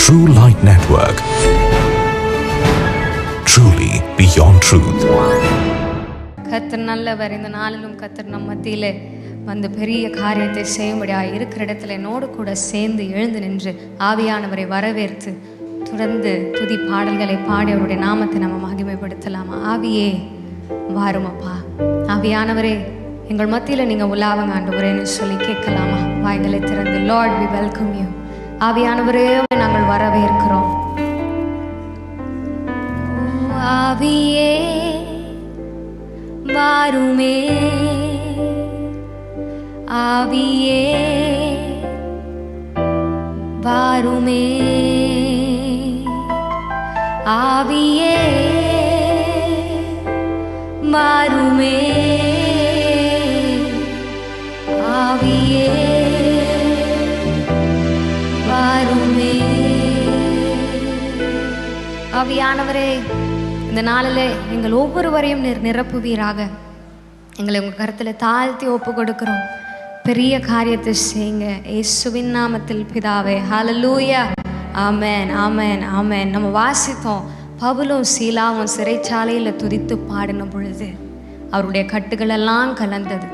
True Light Network. Truly beyond truth. கர்த்தர் நல்லவர். இந்த நாளிலும் கர்த்தர் நம் மத்தியிலே வந்து பெரிய காரியத்தை செய்யும்படியாக இருக்கிற இடத்துல என்னோடு கூட சேர்ந்து எழுந்து நின்று ஆவியானவரை வரவேற்று தொடர்ந்து துதி பாடல்களை பாடி அவருடைய நாமத்தை நம்ம மகிமைப்படுத்தலாமா? ஆவியே வாருமப்பா, ஆவியானவரே எங்கள் மத்தியில் நீங்கள் உலாவங்க ஆண்டவரேன்னு சொல்லி கேட்கலாமா? வாய்களை திறந்து Lord we welcome you. ஆவியானவரே நாங்கள் வரவேற்கிறோம். ஆவியே வாருமே, ஆவியே வாருமே, ஆவியே வாருமே, ஆவியே வாருமே. ஆவியானவரே இந்த நாளில் எங்கள் ஒவ்வொருவரையும் நிரப்புவீராக. எங்களை உங்கள் கருத்தில் தாழ்த்தி ஒப்பு கொடுக்கிறோம். பெரிய காரியத்தை செய்யுங்க இயேசுவின் நாமத்தில் பிதாவே. ஹல்லேலூயா. ஆமென், ஆமென், ஆமென். நம்ம வாசித்தோம், பவுலும் சீலாவும் சிறைச்சாலையில் துதித்து பாடின பொழுது அவருடைய கட்டுகளெல்லாம் கலந்தது.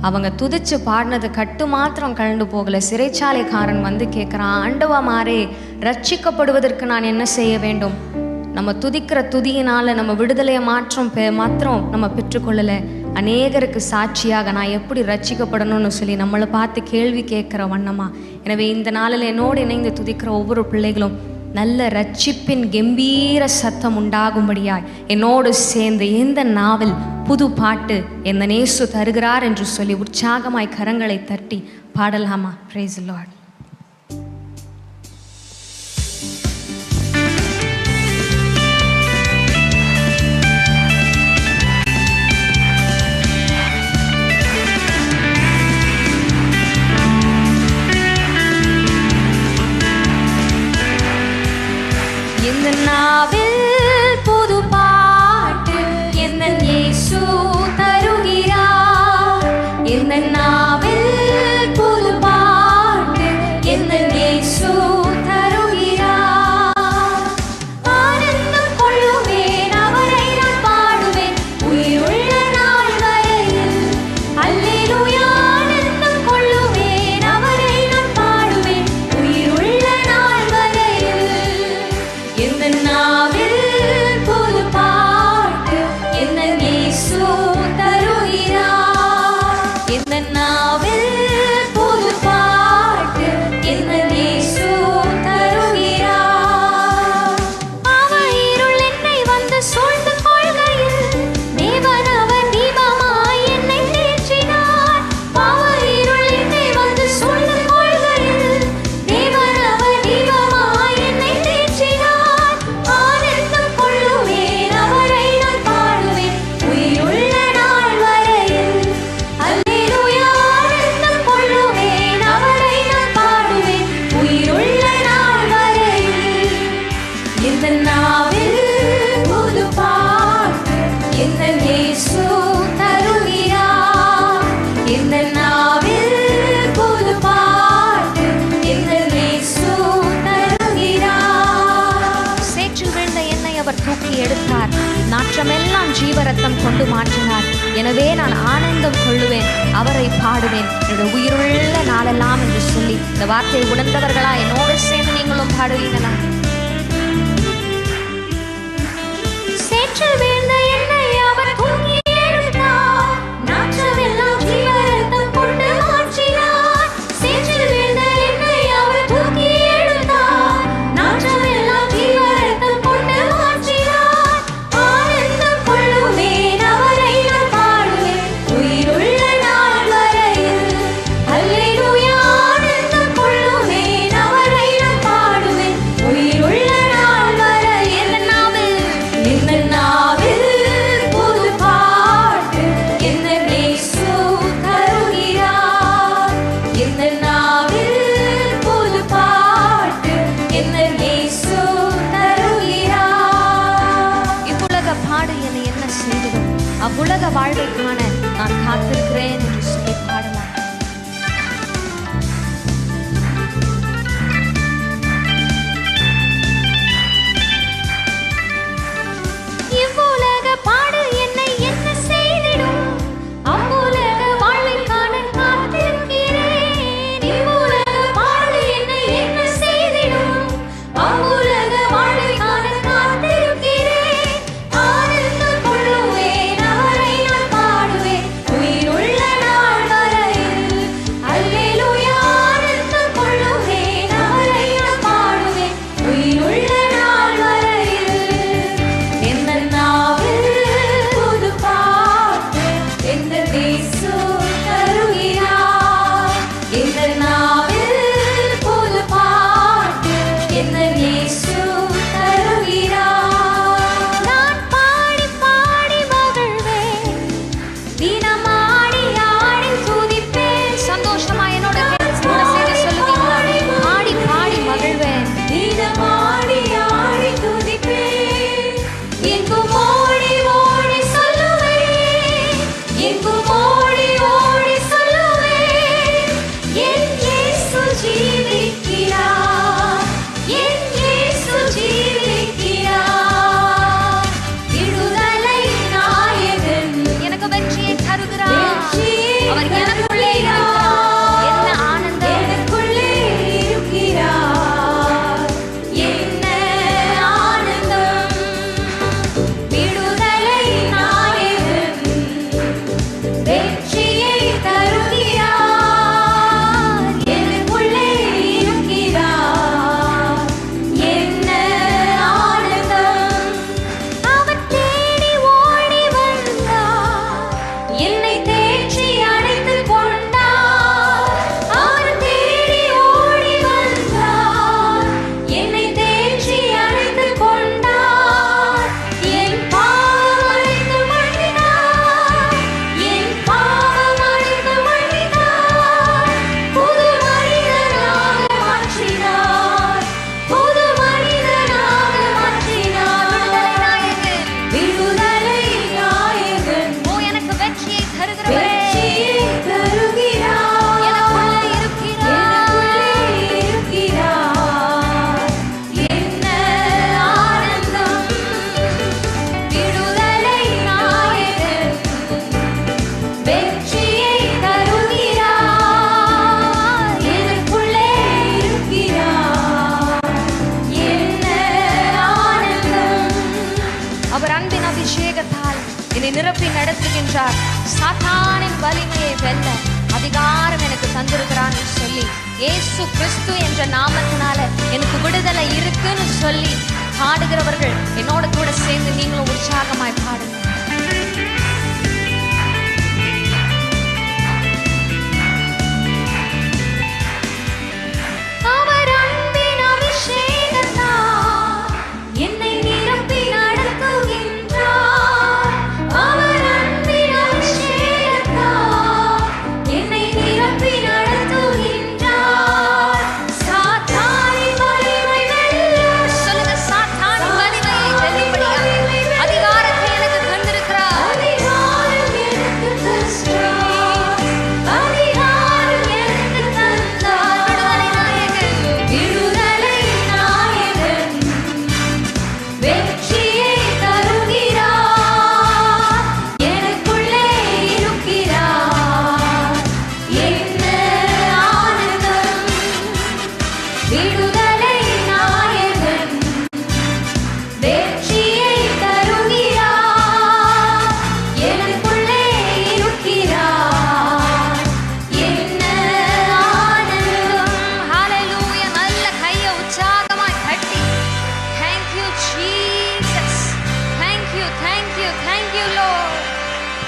அவங்க துதிச்சு பாடினது கட்டு மாத்திரம் கலந்து போகலை. சிறைச்சாலைக்காரன் வந்து கேட்குறான், ஆண்டவா மாறே, ரட்சிக்கப்படுவதற்கு நான் என்ன செய்ய வேண்டும்? நம்ம துதிக்கிற துதியினால் நம்ம விடுதலையை மாத்திரம் நம்ம பெற்றுக்கொள்ளலை, அநேகருக்கு சாட்சியாக நான் எப்படி ரட்சிக்கப்படணும்னு சொல்லி நம்மளை பார்த்து கேள்வி கேட்குற வண்ணமா. எனவே இந்த நாளில் என்னோடு இணைந்து துதிக்கிற ஒவ்வொரு பிள்ளைகளும் நல்ல ரட்சிப்பின் கம்பீர சத்தம் உண்டாகும்படியாய் என்னோடு சேர்ந்து எந்த நாவல் புது பாட்டு எந்த நேசு தருகிறார் என்று சொல்லி உற்சாகமாய் கரங்களை தட்டி பாடலாமா? Praise the Lord. இந்த நாவில் புது பாட்டு என்ன இயேசு தருகிறார். இந்த நாவில் புது பாட்டு என்ன இயேசு தருகிறார். ஆனந்தம் கொள்ளுவேன், அவரை நான் பாடுவேன் உயிருள்ள நாள் வரையில். அல்லேலூயா. ஆனந்தம் கொள்ளுவேன், அவரை நான் பாடுவேன் உயிருள்ள நாள் வரையில். இந்த நாவில் புது பாட்டு என்ன இயேசு தருகிறார். இந்த நாவில் புது பாட்டு என்ன இயேசு தருகிறார். அவர் இருள் என்னை வந்து சூழ்ந்து கொள்கையில் தேவன் அவர் தீபமாய் என்னை தேற்றினார். அவர் இருள் என்னை வந்து சூழ்ந்து கொள்கையில் தேவன் அவர் தீபமாய் என்னை தேற்றினார். ஆனந்தம் கொள்ளுவேன், அவரை நான் பாடுவேன் உயிருள்ள நாள் வரையில். அல்லேலூயா. ஆனந்தம் கொள்ளுவேன், அவரை நான் பாடுவேன் உயிருள்ள நாள் வரையில். இந்த நாவில் புது பாட்டு என்ன இயேசு தருகிறார். இந்த நாவில் புது பாட்டு என்ன இயேசு தருகிறார். சேற்றில் விழுந்த என்னை அவர் தூக்கி எடுத்தார், நாற்றமெல்லாம் ஜீவரத்தம் கொண்டு மாற்றினார். எனவே நான் ஆனந்தம் கொள்ளுவேன், அவரை பாடுவேன் என்னுடைய உயிருள்ள நாளெல்லாம் என்று சொல்லி இந்த வார்த்தையை உணர்ந்தவர்களா என்னோடு சேர்ந்து நீங்களும் பாடுவீங்களா? சேற்றில் விழுந்த என்னை அவர் தூக்கி எடுத்தார், நாற்றமெல்லாம் ஜீவரத்தம் கொண்டு மாற்றினார். சேற்றில் விழுந்த என்னை அவர் தூக்கி எடுத்தார், நாற்றமெல்லாம் ஜீவரத்தம் கொண்டு மாற்றினார். ஆனந்தம் கொள்ளுவேன், அவரை நான் பாடுவேன் உயிருள்ள நாள் வரையில். அல்லேலூயா. ஆனந்தம் கொள்ளுவேன், அவரை நான் பாடுவேன் உயிருள்ள நாள் வரையில். இந்த நாவில் புது பாட்டு என்ன இயேசு தருகிறார். இந்த நாவில் புது பாட்டு என்ன இயேசு தருகிறார். இவ்வுலக பாடு என்னை என்ன செய்ததோ அவ்வுலக வாழ்வை காண நான் காத்திருக்கிறேன் என்று சொல்லி பாடலாம். சொல்கின்றார், சாத்தானின் வலிமையை வெல்ல அதிகாரம் எனக்கு தந்திருக்கிறான்னு சொல்லி, இயேசு கிறிஸ்து என்ற நாமத்தினால எனக்கு விடுதலை இருக்குன்னு சொல்லி பாடுகிறவர்கள் என்னோட கூட சேர்ந்து நீங்களும் உற்சாகமாய் பாடுங்க.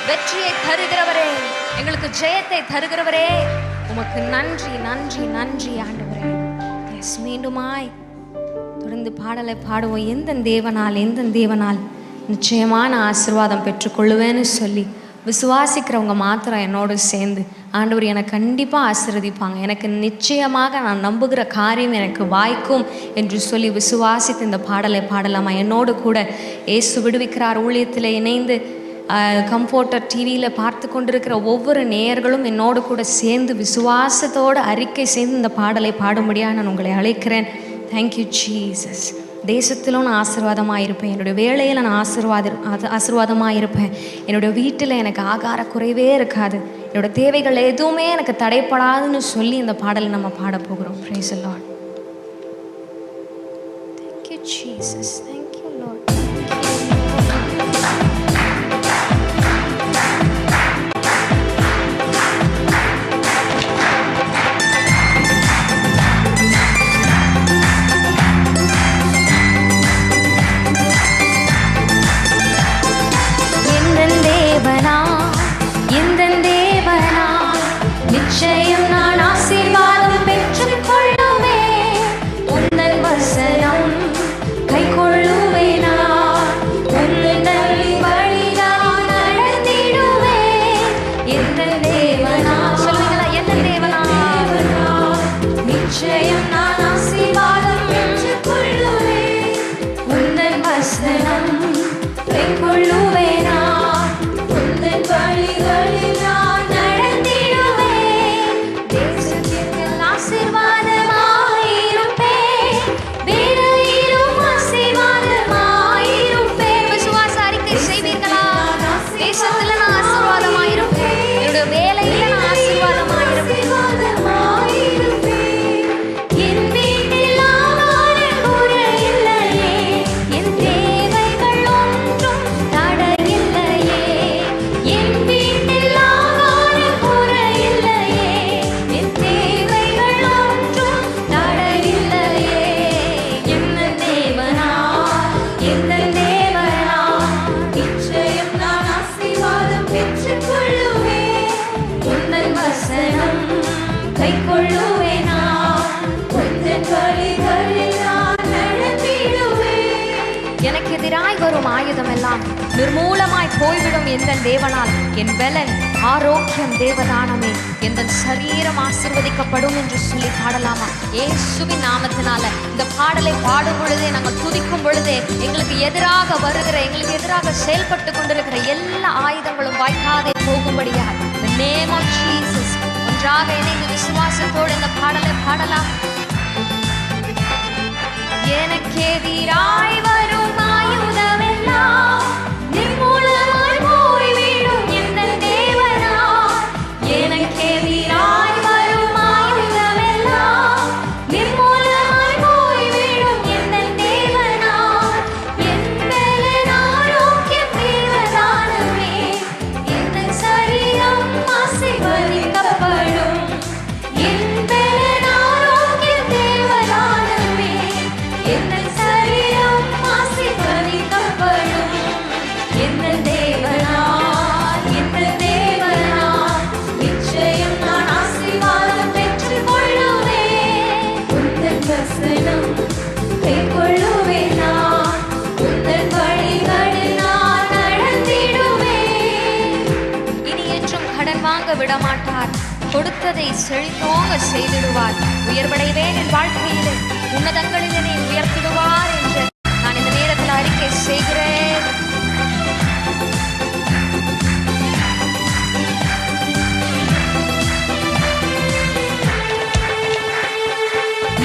வெற்றியை தருகிறவரே, எங்களுக்கு ஜெயத்தை தருகிறவரே, உமக்கு நன்றி நன்றி நன்றி ஆண்டவரே. எஸ், மீண்டுமாய் தொடர்ந்து பாடலை பாடுவோம். எந்த தேவனால் நிச்சயமான ஆசீர்வாதம் பெற்றுக்கொள்ளுவேன்னு சொல்லி விசுவாசிக்கிறவங்க மாத்திரம் என்னோடு சேர்ந்து ஆண்டவர் எனக்கு கண்டிப்பாக ஆசீர்வதிப்பாங்க, எனக்கு நிச்சயமாக நான் நம்புகிற காரியம் எனக்கு வாய்க்கும் என்று சொல்லி விசுவாசித்து இந்த பாடலை பாடலாமா? என்னோடு கூட இயேசு விடுவிக்கிறார் ஊழியத்தில் இணைந்து கம்ஃபோர்ட்டர் டிவியில் பார்த்து கொண்டிருக்கிற ஒவ்வொரு நேயர்களும் என்னோடு கூட சேர்ந்து விசுவாசத்தோடு அறிக்கை செய்து இந்த பாடலை பாடும்படியாக நான் உங்களை அழைக்கிறேன். Thank you Jesus. தேசத்திலும் நான் ஆசீர்வாதமாக இருப்பேன், என்னுடைய வேலையில் நான் ஆசீர்வாதமாக இருப்பேன், என்னுடைய வீட்டில் எனக்கு ஆகார குறைவே இருக்காது, என்னோட தேவைகள் எதுவுமே எனக்கு தடைப்படாதுன்னு சொல்லி இந்த பாடலை நம்ம பாட போகிறோம். Praise the Lord. Thank you Jesus. Thank you Lord. நிச்சயம் நான் ஆசீர்வாதம் பெற்றுக் கொள்ளுவேன், உந்தன் வசனம் கை கொள்ளுவேனா, உந்தன் வழி நான் நடந்திடுவேன். எந்த தேவனா சொல்லுங்களா, எந்த தேவனா, நிச்சயம் நான் ஆசீர்வாதம் பெற்றுக் கொள்ளுவேன், உந்தன் வசனம் கை கொள்ளுவேனா, உந்தன் வழிகளில் நான் எனக்கு எதிராய் வரும் ஆயுதம் எல்லாம் நிர்மூலமாய் போய்விடும். எந்த தேவனால் என் பலன் ஆரோக்கியம் தேவதானமே, எந்த சரீரம் ஆசீர்வதிக்கப்படும் என்று சொல்லி பாடலாமா? இயேசுவின் நாமத்தினால இந்த பாடலை பாடும் பொழுதே, நாங்கள் துதிக்கும் பொழுதே, எங்களுக்கு எதிராக வருகிற, எங்களுக்கு எதிராக செயல்பட்டு கொண்டிருக்கிற எல்லா ஆயுதங்களும் வாய்க்காதே போகும்படியா the name of Jesus. ஒன்றாக இணைந்து விசுவாசத்தோடு இந்த பாடலை பாடலாம். எனக்கு எதிராய் வரும் ஆயுதமெல்லாம் நிர்மூலமாய் போய்விடும் எந்த தேவனால், எனக்கு எதிராய் வரும் ஆயுதமெல்லாம் நிர்மூலமாய் போய்விடும் எந்த தேவனால், என் பலன் ஆரோக்கியம் தேவதானமே, விடமாட்டார். கொடுத்ததை செழித்தோங்க செய்திடுவார். உயர்வடைவேன் என் வாழ்க்கையிலே, உன்னதங்களில் என்னை உயர்த்திடுவார் என்று நான் இந்த நேரத்தில் அறிக்கை செய்கிறேன்.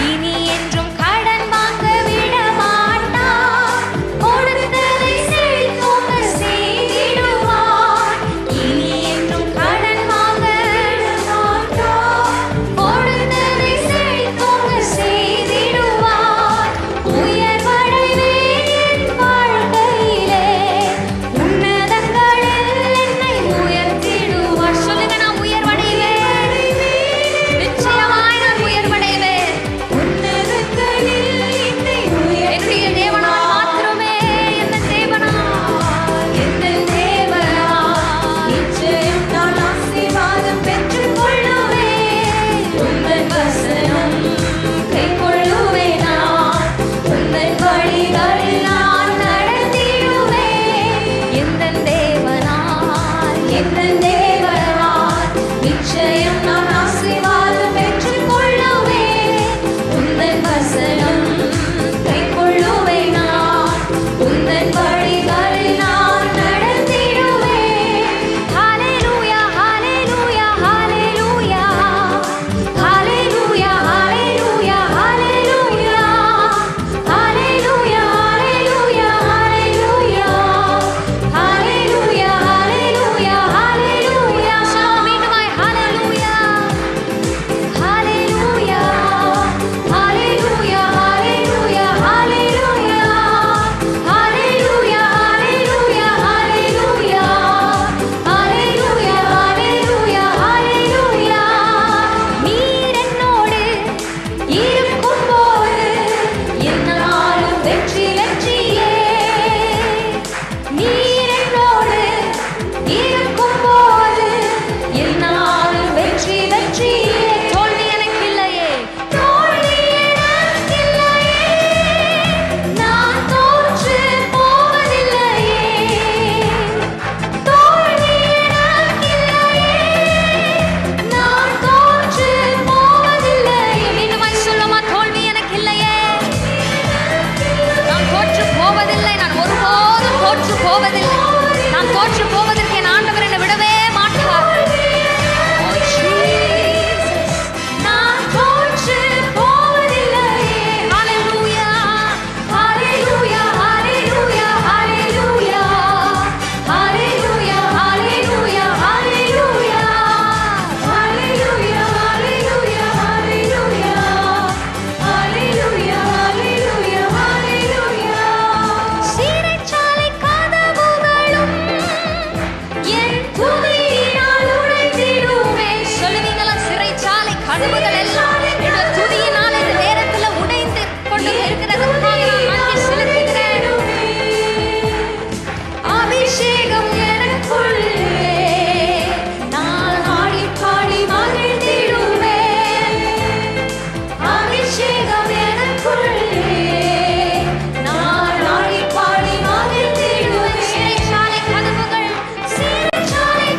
இனி என்றும் கடன் வாங்க விட மாட்டார். கொடுத்ததை செழித்தோங்க செய்திடுவார். இனி என்றும் கடன் வாங்க விட மாட்டார். கொடுத்ததை செழித்தோங்க செய்திடுவார். உயர்வடைவேன் என் வாழ்க்கையிலே, உன்னதங்களில் என்னை உயர்த்திடுவார். சொல்லுங்க, நான் உயர்வடைவேன். நிச்சயமாய் நான் உயர்வடைவேன். என்னுடைய தேவனால் மாத்திரமே. என்ன தேவனால், எந்த தேவனால் நிச்சயம் நான் ஆசீர்வாதம் பெற்றுக் கொள்ளுவேன். உந்தன் வசனம் கைக்கொள்ளுவேன் நான். உந்தன் வழிகளில் நான் நடந்திடுவேன். எந்த தேவனால், எந்த தேவனால் நிச்சயம் நான் ஆசீர்வாதம் பெற்றுக் கொள்ளுவேன். உந்தன் வசனம் கைக்கொள்ளுவேன் நான். உந்தன் வழிகளில் நான் நடந்திடுவேன். ஹalleluya ஹalleluya ஹalleluya ஹalleluya ஹalleluya ஹalleluya ஹalleluya ஹalleluya ஹalleluya ஹalleluya ஹalleluya ஹalleluya. சொல்லுங்க மீண்டுமாய், ஹalleluya ஹalleluya ஹalleluya ஹalleluya ஹalleluya ஹalleluya ஹalleluya ஹalleluya ஹalleluya ஹalleluya ஹalleluya. நீர் என்னோடு இருக்கும்போது என்னாலும் வெற்றி வெற்றியே. நீர் என்னோடு இருக்கும்போது என்னாலும் வெற்றி வெற்றியே. தோல்வி எனக்கு இல்லையே. தோல்வி எனக்கில்லையே. நான் தோற்று போவதில்லையே. தோல்வி எனக்கில்லையே. நான் தோற்று போவதில்லையே. மீண்டுமாய் சொல்லுமா, தோல்வி எனக்கு இல்லையே. நான் தோற்று போவதில்லை. நான் ஒருபோதும் தோற்று போவதில்லை. நான் தோற்று போவதற்கு என் ஆண்டவர் என்னை விடவே மாட்டார். Oh, Jesus. நான் தோற்று போவதில்லையே. Hallelujah. ஹalleluya ஹalleluya ஹalleluya ஹalleluya ஹalleluya ஹalleluya ஹalleluya ஹalleluya ஹalleluya ஹalleluya ஹalleluya ஹalleluya. சிறைச்சாலை கதவுகளும் என் துதியினால் உடைந்திடுமே. சொல்லுவீங்களா, சிறைச்சாலை கதவுகள் எல்லாம் என்னோட துதியினால் இந்த நேரத்துல உடைந்து கொண்டு இருக்கிறதுக்காக நான் நன்றி செலுத்துகிறேன். அபிஷேகம் எனக்குள்ளே, நான் ஆடி பாடி மகிழ்ந்திடுவேன். அபிஷேகம் எனக்குள்ளே, நான் ஆடி பாடி மகிழ்ந்திடுவேன். சிறைச்சாலை கதவுகள் சிறைச்சாலை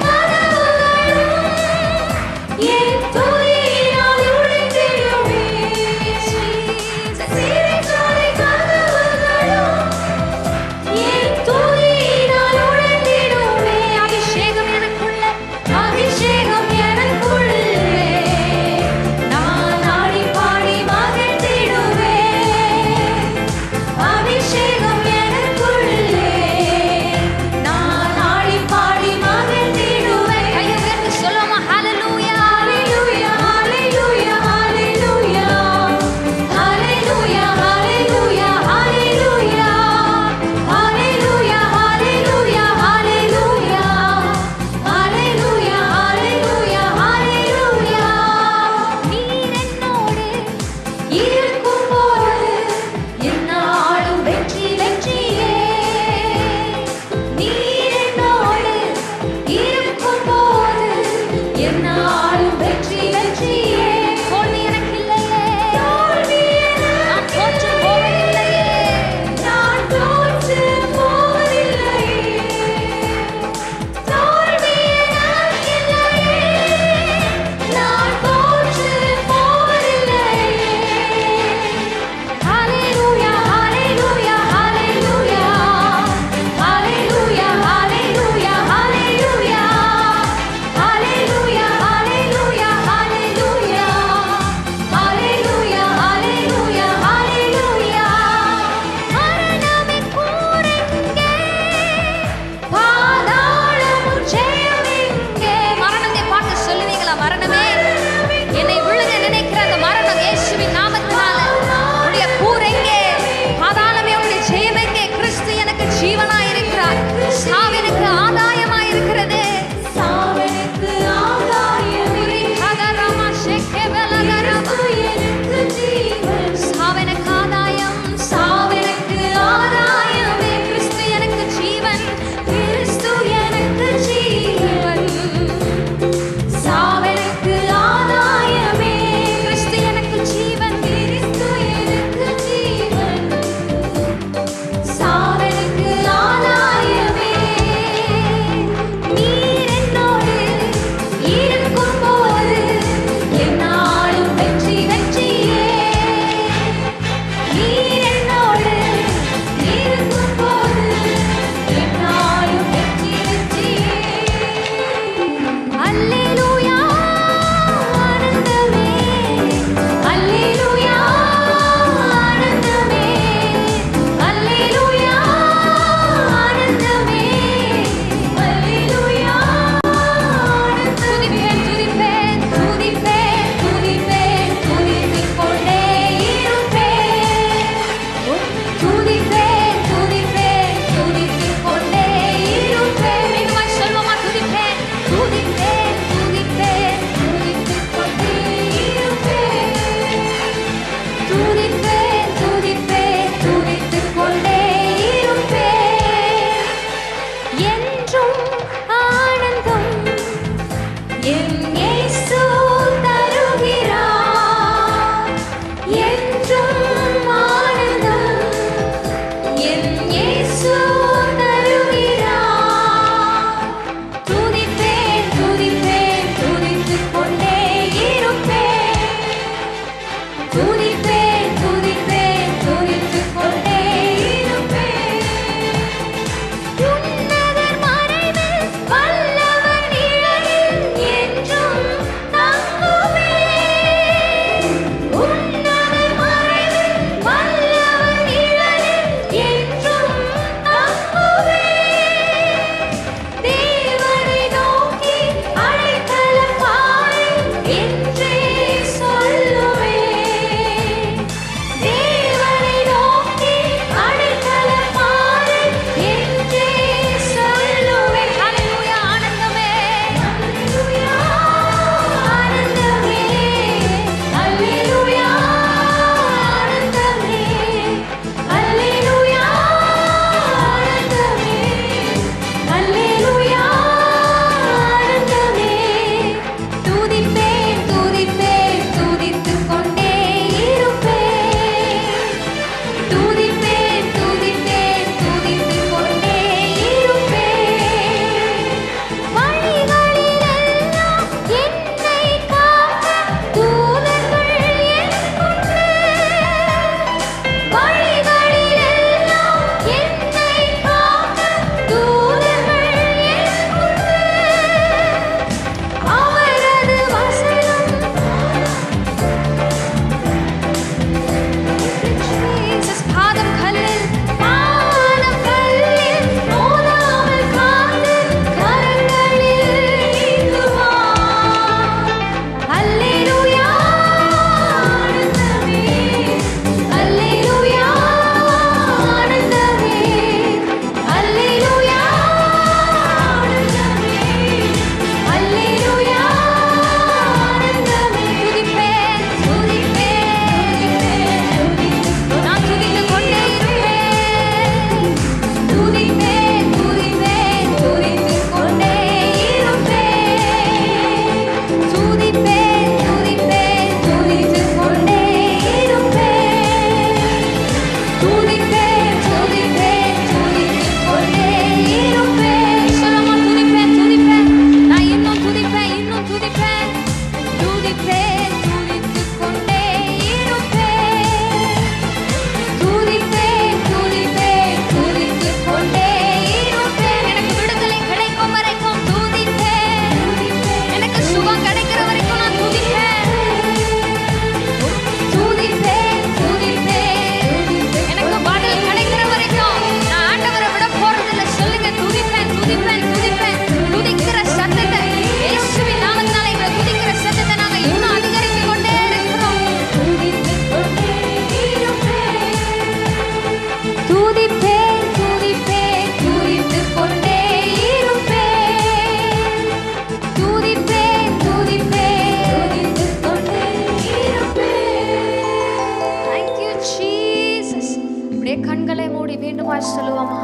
சொல்லுவோமா?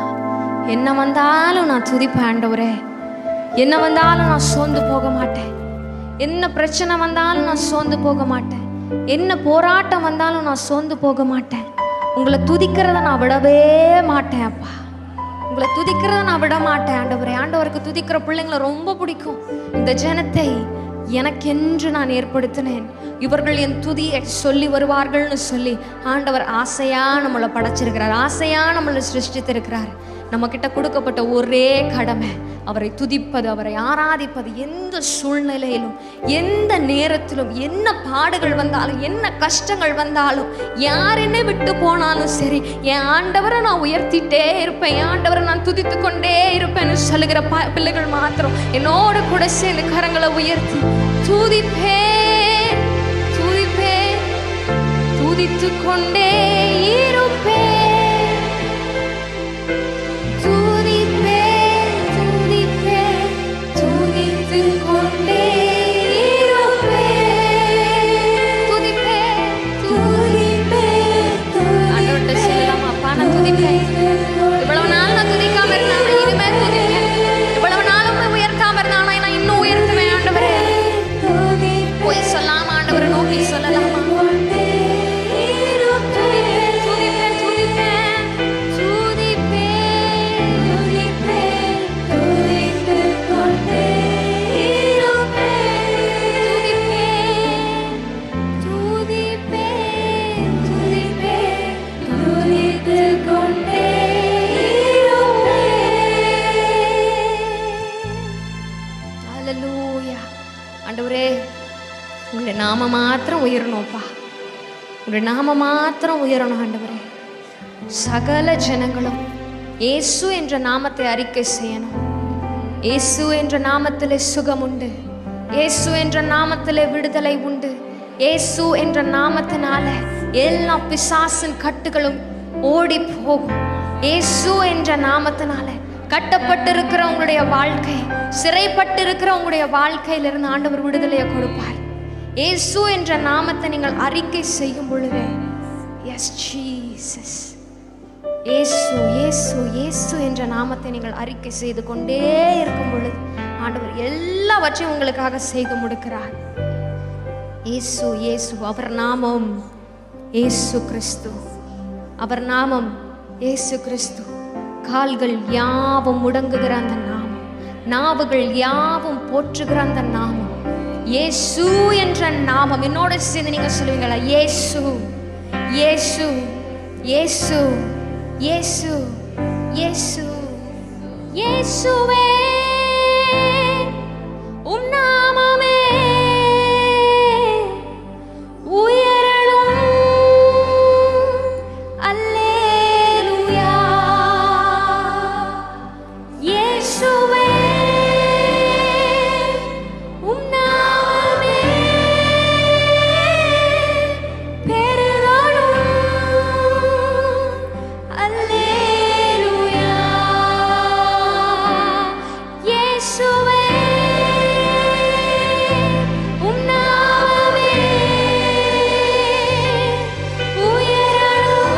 என்ன வந்தாலும் நான் துதிப்பேன் ஆண்டவரே. என்ன வந்தாலும் நான் சோர்ந்து போக மாட்டேன். என்ன பிரச்சனை வந்தாலும் நான் சோர்ந்து போக மாட்டேன். என்ன போராட்டம் வந்தாலும் நான் சோர்ந்து போக மாட்டேன். உங்களை துதிக்கிறத நான் விடவே மாட்டேன் அப்பா. உங்களை துதிக்கிறத நான் விட மாட்டேன் ஆண்டவரே. ஆண்டவருக்கு துதிக்கிற பிள்ளைங்களை ரொம்ப பிடிக்கும். இந்த ஜனத்தை எனக்கென்று நான் ஏற்படுத்தினேன், இவர்கள் என் துதியை சொல்லி வருவார்கள்னு சொல்லி ஆண்டவர் ஆசையா நம்மளை படைச்சிருக்கிறார், ஆசையா நம்மளை சிருஷ்டித்திருக்கிறார். நம்ம கிட்ட கொடுக்கப்பட்ட ஒரே கடமை அவரை துதிப்பது, அவரை ஆராதிப்பது. எந்த சூழ்நிலையிலும், எந்த நேரத்திலும், என்ன பாடுகள் வந்தாலும், என்ன கஷ்டங்கள் வந்தாலும், யார் என்னை விட்டு போனாலும் சரி, என் ஆண்டவரை நான் உயர்த்திட்டே இருப்பேன், என் ஆண்டவரை நான் துதித்து கொண்டே இருப்பேன்னு சொல்லுகிற பிள்ளைகள் மாத்திரம் என்னோடு கூட சேர்ந்து கரங்களை உயர்த்தி துதிப்பேன், துதிப்பேன், துதித்து கொண்டே இருப்பேன். இவ்வளவு நாள் நான் துதிக்காம இருந்தானா, இனிமே துதிப்பேன். இவ்வளவு நாளும் உயர்த்தாம இருந்தானா, நான் இன்னும் உயர்த்துவேன் ஆண்டவரே. போய் சொல்லாம ஆண்டவரை நோக்கி சொல்லலாமா? ஆண்டவரே, உங்களுடைய நாம மாத்திரம் உயரணும்ப்பா, உங்களுடைய நாம மாத்திரம் உயரணும் ஆண்டவரே. சகல ஜனங்களும் இயேசு என்ற நாமத்தை அறிக்கை செய்யணும். இயேசு என்ற நாமத்திலே சுகம் உண்டு, இயேசு என்ற நாமத்திலே விடுதலை உண்டு, இயேசு என்ற நாமத்தினால எல்லா பிசாசின் கட்டுகளும் ஓடி போகும். இயேசு என்ற நாமத்தினால கட்டப்பட்டிருக்கிற உங்களுடைய வாழ்க்கை, சிறைப்பட்டிருக்கிற உங்களுடைய வாழ்க்கையிலிருந்து ஆண்டவர் விடுதலையை கொடுப்பார். இயேசு என்ற நாமத்தை நீங்கள் அறிக்கை செய்யும் பொழுது, எஸ் ஜீசஸ், இயேசு இயேசு இயேசு என்ற நாமத்தை நீங்கள் அறிக்கை செய்து கொண்டே இருக்கும் பொழுது ஆண்டவர் எல்லாவற்றையும் உங்களுக்காக செய்து முடிக்கிறார். இயேசு இயேசு, அவர் நாமம் இயேசு கிறிஸ்து, அவர் நாமம் இயேசு கிறிஸ்து. கால்கள் யாவும் முடங்குகிற அந்த நாமம், நாவுகள் யாவும் போற்றுகிற அந்த நாமம் இயேசு என்ற நாமம். என்னோட சேர்ந்து நீங்க சொல்லுவீங்களா? இயேசு இயேசு இயேசு இயேசு இயேசு. இயேசுவே உம் நாமமே உயரணும். அல்லேலூயா. இயேசுவே உம் நாமமே பெருகணும். அல்லேலூயா. இயேசுவே உம் நாமமே உயரணும்.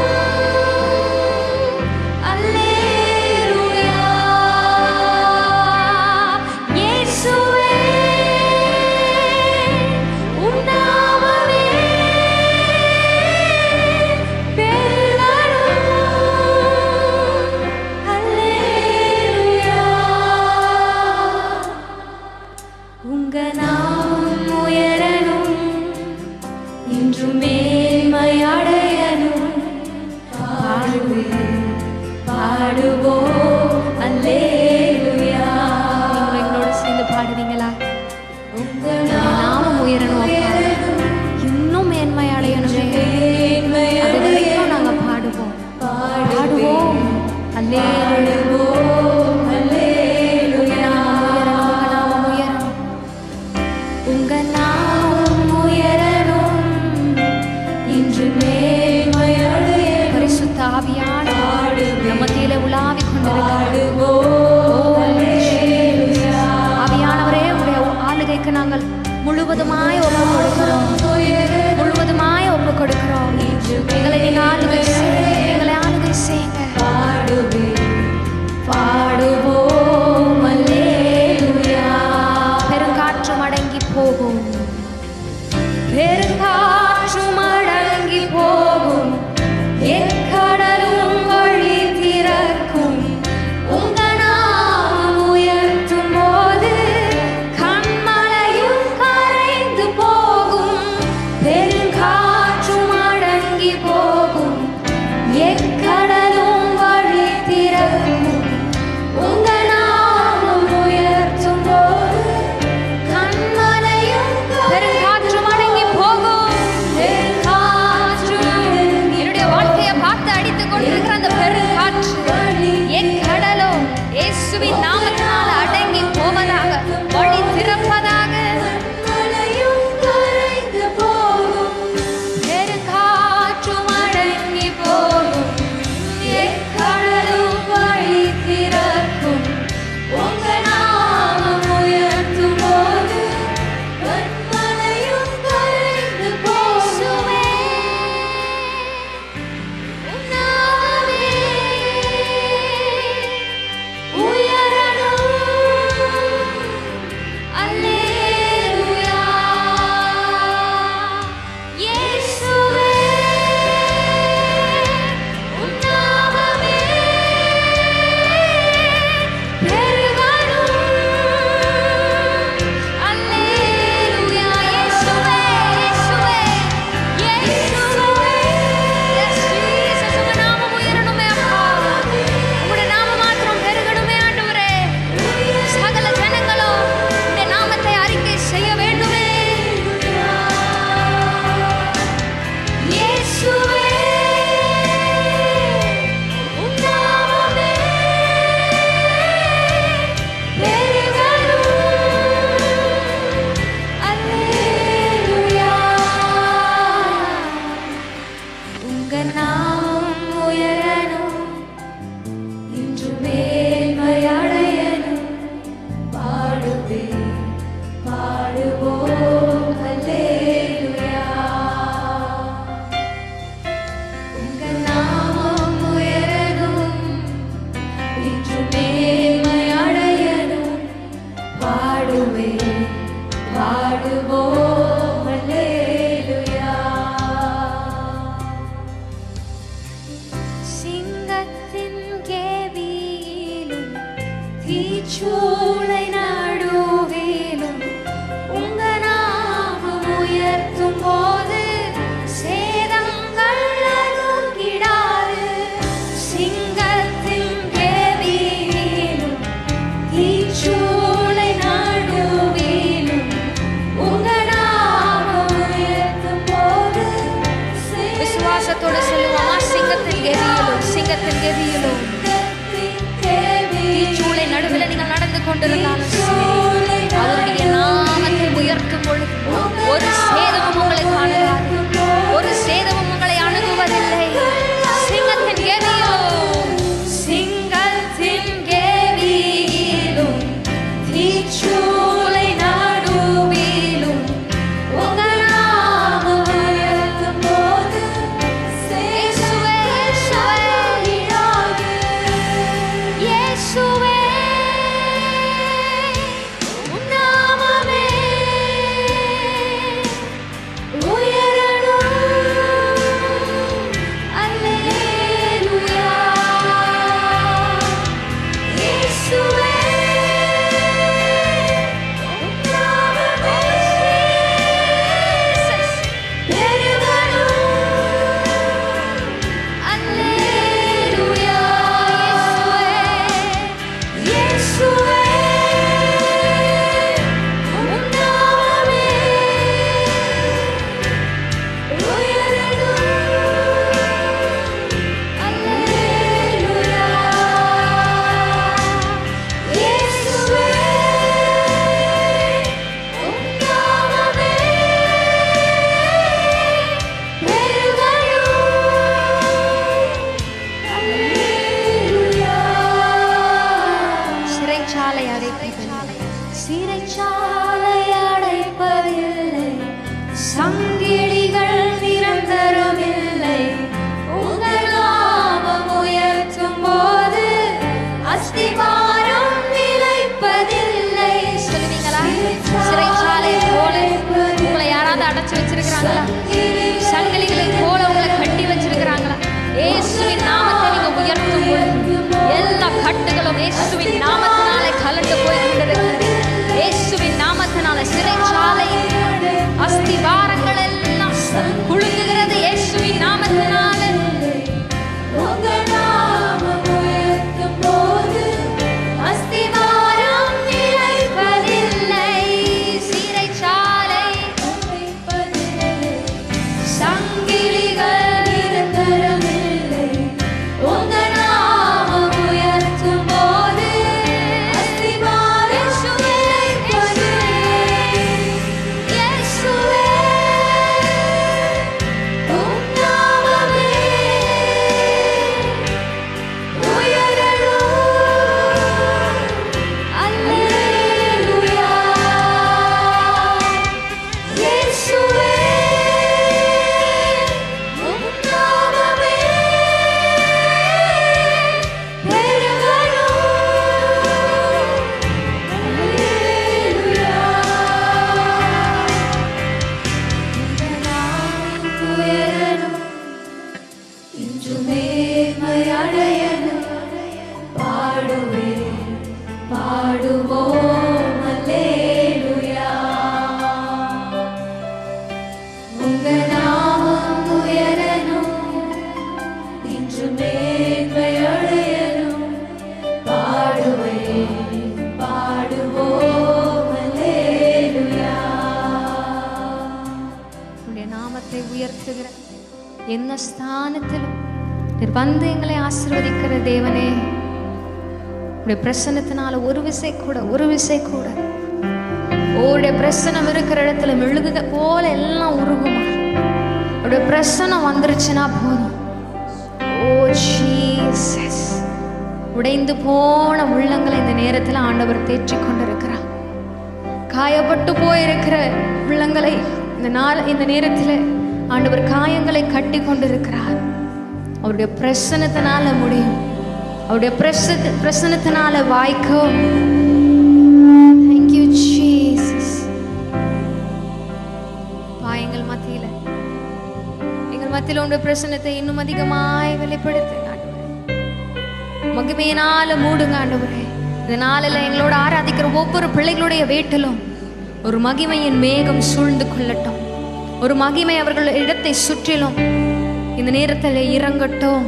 அல்லேலூயா. இயேசுவே உம் நாமமே பெருகணும். அல்லேலூயா. உங்க நாமம் உயரணும், இன்றும் மேன்மையடையணும். பாடுவேன், பாடுவோம் அல்லேலூயா. எங்களோட சேர்ந்து பாடுவீங்களா? உங்க நாமம் உயரணும் அப்பா, இன்னும் மேன்மை அடையணுமே. அது வரைக்கும் நாங்க பாடுவோம், பாடுவோம் அல்லேலூயா. உங்க நாமம் உயரணும், இன்று மேன்மையடையணும். பரிசுத்த ஆவியானவர் நம் மத்தியிலே உலாவிக் கொண்டிருக்கிறார். ஆவியானவரே, உங்களுடைய ஆளுகைக்கு நாங்கள் முழுவதுமாய் ஒப்பு கொடுக்கிறோம், முழுவதுமாய் ஒப்பு கொடுக்கிறோம். எங்களை நீங்க ஆளுகை செய்யுங்க, எங்களை ஆளுகை செய்யுங்க. சிறைச்சாலை அடைப்பதில்லை, சங்கிலிகள் நிரந்தரமில்லை. உங்கள் நாமம் உயர்த்தும் போது அஸ்திவாரம் நிலைப்பதில்லை. சொல்லுவீங்களா? சிறைச்சாலை போல உங்களை யாராவது அடைச்சு வச்சிருக்கிறாங்களா? சங்கிலிகளை போல உங்களை கட்டி வச்சிருக்கிறாங்களா? இயேசுவின் நாமத்தை நீங்க உயர்த்தும் பொழுது எல்லா கட்டுகளும் இயேசுவின் நாமத்தினாலே கலந்து போய் கொண்டிருக்கிறது. இயேசுவின் நாமத்தினால சிறைச்சாலை அஸ்திவாரங்கள் எல்லாம் குலுங்குகிறது. இயேசுவின் நாமத்தினால உங்கள் நாமம் உயர்த்தும் போது அஸ்திவாரம் நிலைப்பதில்லை. சிறைச்சாலை சங்கிலிகள் நிரந்தரமில்லை. உங்கள் நாமம் உயர்த்தும் போது அஸ்திவாரம் நிலைப்பதில்லை. இயேசுவே, உம் நாமமே உயரணும். அல்லேலூயா. இயேசுவே, உம் நாமமே பெருகணும். அல்லேலூயா. உம் நாமம் உயரணும். இன்றும் மேன்மை அடையணும். பாடுவேன், பாடுவோம் அல்லேலூயா. உங்க நாமம் உயரணும். இன்றும் மேன்மை அடையணும். பாடுவேன், பாடுவோம் அல்லேலூயா. உடைய நாமத்தை உயர்த்துகிற என்ன ஸ்தானத்திலும் நீர் வந்து எங்களை ஆசீர்வதிக்கிற தேவனே, உடைய பிரசன்னத்தினால ஒரு விசை கூட உடைய பிரசனம் இருக்கிற இடத்துல மெழுகுக போல எல்லாம் உருகுமா. உடைய பிரசனம் வந்துருச்சுன்னா போதும். ஓ ஜீசஸ், உடைந்து போன உள்ளங்களை இந்த நேரத்தில் ஆண்டவர் தேற்றிக் கொண்டிருக்கிறார். காயப்பட்டு போயிருக்கிற உள்ளங்களை இந்த நேரத்தில் ஆண்டவர் காயங்களை கட்டி கொண்டிருக்கிறார். அவருடைய பிரசன்னத்தினால முடியும். அவருடைய பிரசன்னத்தினால வாய்க்கும். Thank you Jesus. எங்கள் மத்தியில உடைய பிரசன்னத்தை இன்னும் அதிகமாய் வெளிப்படுத்துங்க ஆண்டவரே. மகிமையினால மூடுங்க ஆண்டவரே. இந்த நாளில் எங்களோட ஆராதிக்கிற ஒவ்வொரு பிள்ளைகளுடைய வீட்டிலும் ஒரு மகிமையின் மேகம் சூழ்ந்து கொள்ளட்டும். ஒரு மகிமை அவர்கள் இடத்தை சுற்றிலும் இந்த நேரத்தில் இறங்கட்டும்.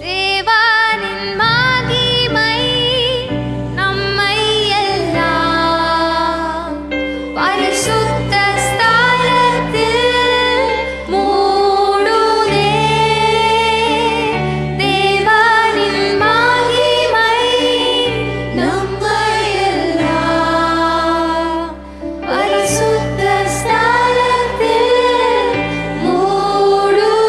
தேவனின் மகிமை நம்மை எல்லாம் பரிசுத்த ஸ்தலத்தில் மூடுதே. தேவனின் மகிமை நம்மை எல்லாம் பரிசுத்த ஸ்தலத்தில் மூடுதே.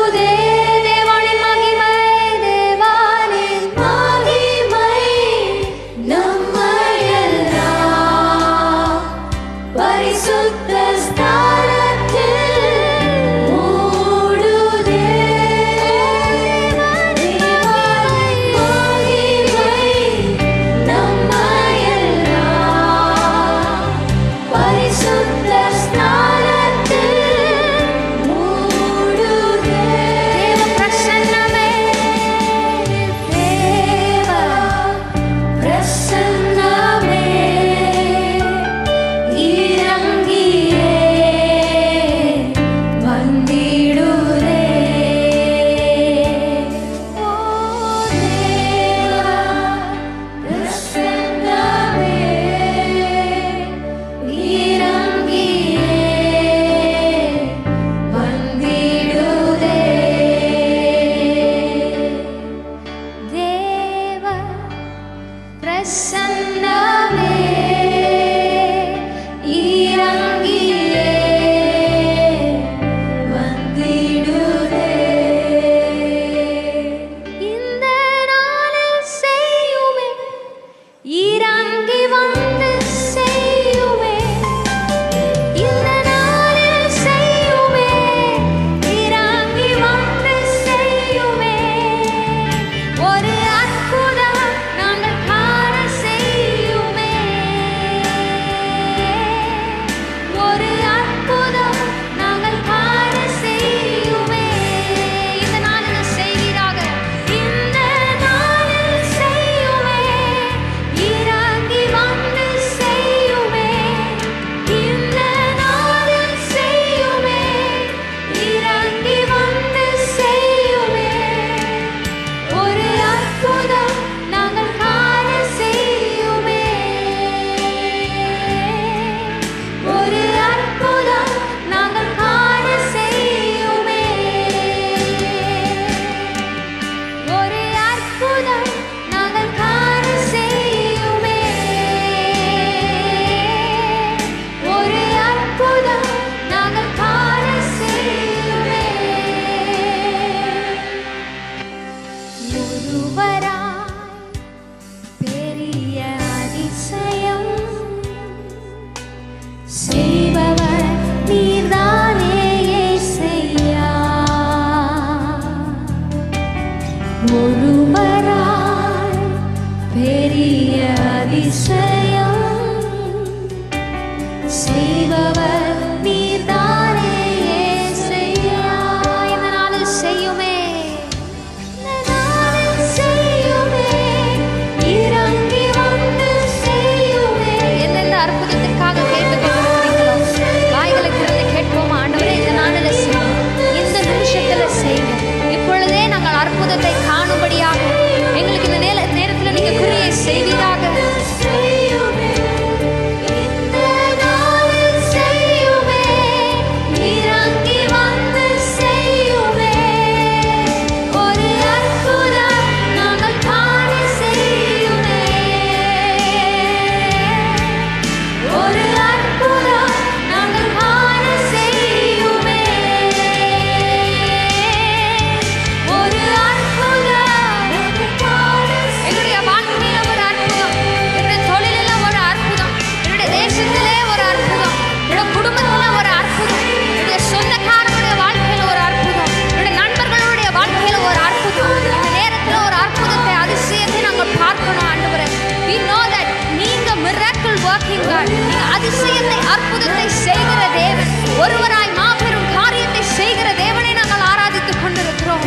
ராஜாக்கிங்கள். நீங்க அதிசயத்தை அற்புதத்தை செய்கிற தேவன், ஒருவராய் மாபெரும் காரியத்தை செய்கிற தேவனை நாங்கள் ஆராதித்துக் கொண்டிருக்கிறோம்.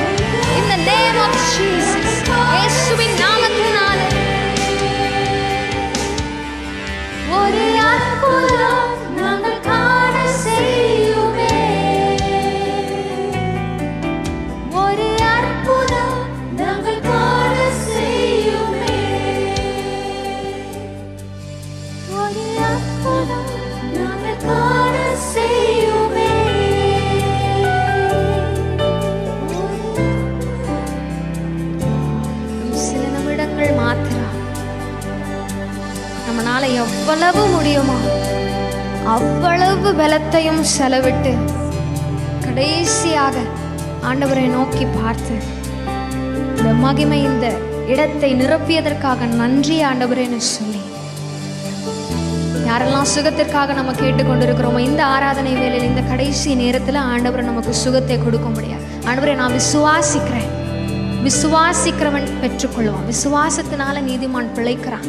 In the name of Jesus, இயேசுவின் நாமத்தினாலே ஒரு அற்புதம் நாங்கள் காண செய்யுமே. ஒரு அற்புதம் நாங்கள் காண செய்யுமே. ஒரு அற்புதம் நாங்கள் காண செய்யுமே. சில நிமிடங்கள் மாத்திரம் நம்மளால எவ்வளவு முடியுமோ அவ்வளவு பலத்தையும் செலவிட்டு கடைசியாக ஆண்டவரை நோக்கி பார்த்து இந்த மகிமை இந்த இடத்தை நிரப்பியதற்காக நன்றி ஆண்டவரேன்னு சொல்லி, யாரெல்லாம் சுகத்திற்காக நம்ம கேட்டுக்கொண்டிருக்கிறோமோ இந்த ஆராதனை வேளையில் இந்த கடைசி நேரத்தில் ஆண்டவரை நமக்கு சுகத்தை கொடுக்க முடியாது. ஆண்டவரை நான் விசுவாசிக்கிறேன், விசுவாசிக்கிறவன் பெற்றுக்கொள்வான், விசுவாசத்தினால நீதிமான் பிழைக்கிறான்,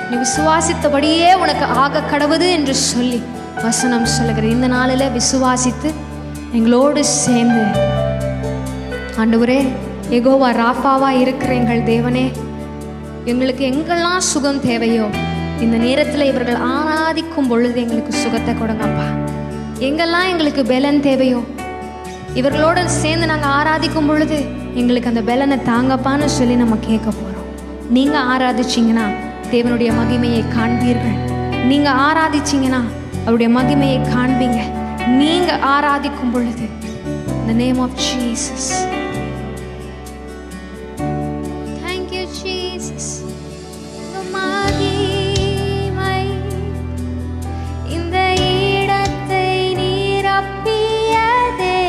நீ விசுவாசித்தபடியே உனக்கு ஆக கடவுது என்று சொல்லி வசனம் சொல்லுகிறேன். இந்த நாளில் விசுவாசித்து எங்களோடு சேர்ந்து ஆண்டவரே யெகோவா ராஃபாவா இருக்கிற எங்கள் தேவனே, எங்களுக்கு எங்கெல்லாம் சுகம் தேவையோ இந்த நேரத்தில் இவர்கள் ஆராதிக்கும் பொழுது எங்களுக்கு சுகத்தை கொடுங்கப்பா. எங்கெல்லாம் எங்களுக்கு பலன் தேவையோ இவர்களோடு சேர்ந்து நாங்கள் ஆராதிக்கும் பொழுது எங்களுக்கு அந்த பலனை தாங்கப்பான்னு சொல்லி நம்ம கேட்க போகிறோம். நீங்கள் ஆராதிச்சிங்கன்னா தேவனுடைய மகிமையை காண்பீர்கள். நீங்கள் ஆராதிச்சிங்கன்னா அவருடைய மகிமையை காண்பீங்க. நீங்கள் ஆராதிக்கும் பொழுது the name of Jesus. Thank you Jesus. மகிமை இந்த இடத்தை நிரப்பியதே,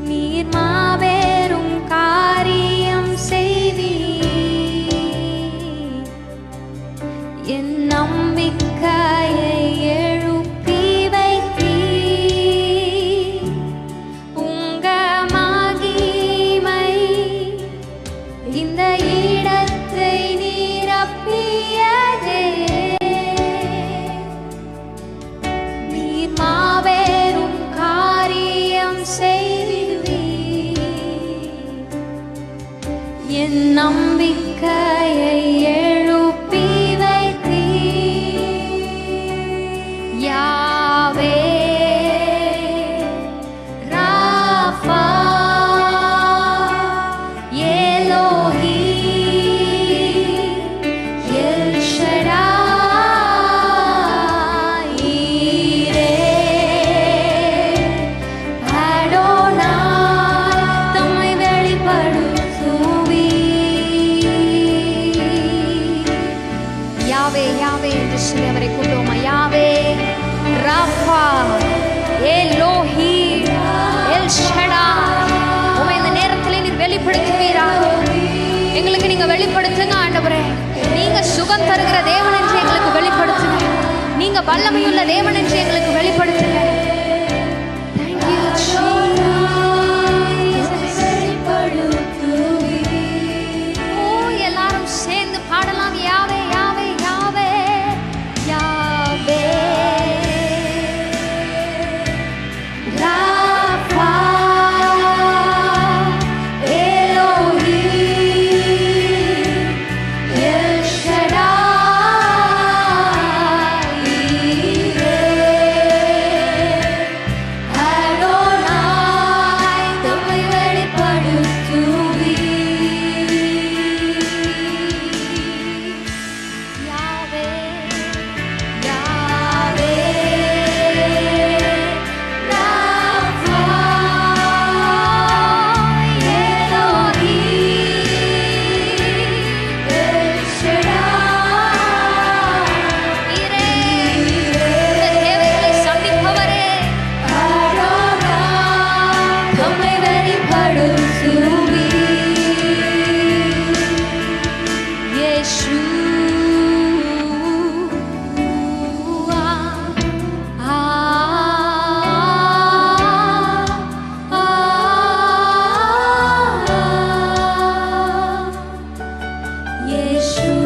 நீர் மாபெரும் காரியம் செய்வீர், என் நம்பிக்கையை எழுப்பி வைத்தீர். உங்க மகிமை இந்த இடத்தை நிரப்பியதே, நீர் மாபெரும் காரியம் செய்வீர், என் நம்பிக்கையை எழுப்பி வைத்தீர். யாவே ராஃபா எலோஹீம் எல் ஷடாய் ஈரே அடோனாய் தம்மை வெளிப்படுத்துவீர். யாவே யாவே என்று சொல்லி அவரை கூப்பிடுவோமா? யாவே ராஃபா எலோஹீம் எல் ஷடாய். உம்மை இந்த நேரத்தில் நீர் வெளிப்படுத்துவீராக. எங்களுக்கு நீங்க வெளிப்படுத்துங்க ஆண்டவரே. நீங்க சுகம் தருகிற தேவன் என்று எங்களுக்கு வெளிப்படுத்துங்க. நீங்க வல்லமையுள்ள தேவன் என்று எங்களுக்கு வெளிப்படுத்துங்க. Thank you Jesus. ஓ எல்லாரும் சேர்ந்து பாடலாம். யாவே யாவே யாவே யாவே ராஃபா எலோஹீம் எல் ஷடாய் ஈரே அடோனாய் தம்மை வெளிப்படுத்துவீர். யாவே யாவே ராஃபா எலோஹீம் எல் ஷடாய் ஈரே. இந்த தேவைகளை சந்திப்பவரே அடோனாய் தம்மை வெளிப்படுத்துவீர். Yeshua, Yeshua.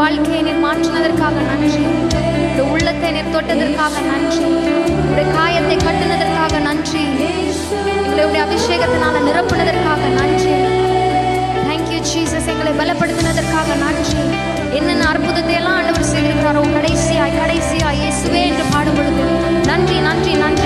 வாழ்க்கையை நீர் மாற்றினதற்காக நன்றி. உடைய உள்ளத்தை நீர் தொட்டதற்காக நன்றி. உடைய காயத்தை கட்டுனதற்காக நன்றி. எங்களுடைய அபிஷேகத்தினால நிரப்புனதற்காக நன்றி. Thank you Jesus. எங்களை பலப்படுத்தினதற்காக நன்றி. என்னென்ன அற்புதத்தை எல்லாம் ஆண்டவர் செய்திருக்கிறாரோ கடைசியாய் இயேசுவே என்று பாடும் பொழுது நன்றி நன்றி நன்றி